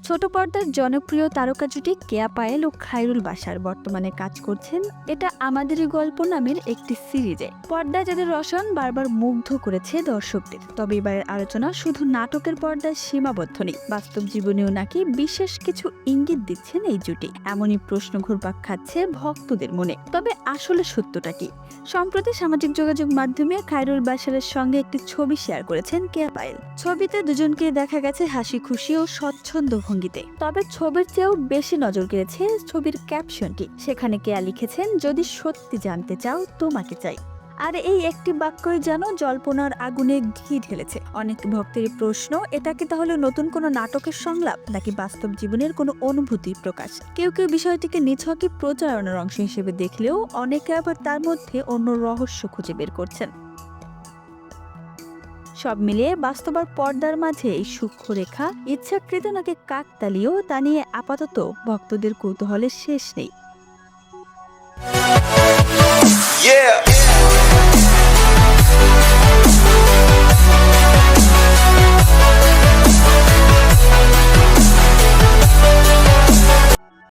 ছোট পর্দার জনপ্রিয় তারকা জুটি কেয়া পায়েল ও খায়রুল বাশার বর্তমানে কাজ করছেন এটা আমাদেরই গল্প নামের একটি সিরিজে। পর্দায় যাদের রসন বারবার মুগ্ধ করেছে দর্শকদের। তবে এবারের আলোচনা শুধু নাটকের পর্দায় সীমাবদ্ধ নেই, বাস্তব জীবনেও নাকি বিশেষ কিছু ইঙ্গিত দিচ্ছেন এই জুটি। এমনই প্রশ্ন ঘুরপাক খাচ্ছে ভক্তদের মনে। তবে আসলে সত্যটা কি? সম্প্রতি সামাজিক যোগাযোগ মাধ্যমে খায়রুল বাশারের সঙ্গে একটি ছবি শেয়ার করেছেন কেয়া পায়েল। ছবিতে দুজনকে দেখা গেছে হাসি খুশি ও স্বচ্ছন্দ ভঙ্গিতে। তবে ছবির চেয়েও বেশি নজর কেড়েছে ছবির ক্যাপশনটি। সেখানে কেয়া লিখেছেন, যদি সত্যি জানতে চাও তোমাকে চাই। আর এই একটি বাক্যই যেন জল্পনার আগুনে ঘি ঢেলেছে অনেক ভক্তের প্রশ্ন, এটা কি তাহলে নতুন কোনো নাটকের সংলাপ নাকি বাস্তব জীবনের কোনো অনুভূতির প্রকাশ? কেউ কেউ বিষয়টিকে নিছকই প্রচারণার অংশ হিসেবে দেখলেও অনেকে আবার তার মধ্যে অন্য রহস্য খুঁজে বের করছেন। সব মিলিয়ে বাস্তব আর পর্দার মাঝে এই সূক্ষ্ম রেখা ইচ্ছাকৃত নাকি কাকতালীয় তা নিয়ে আপাতত ভক্তদের কৌতূহলের শেষ নেই। Yeah.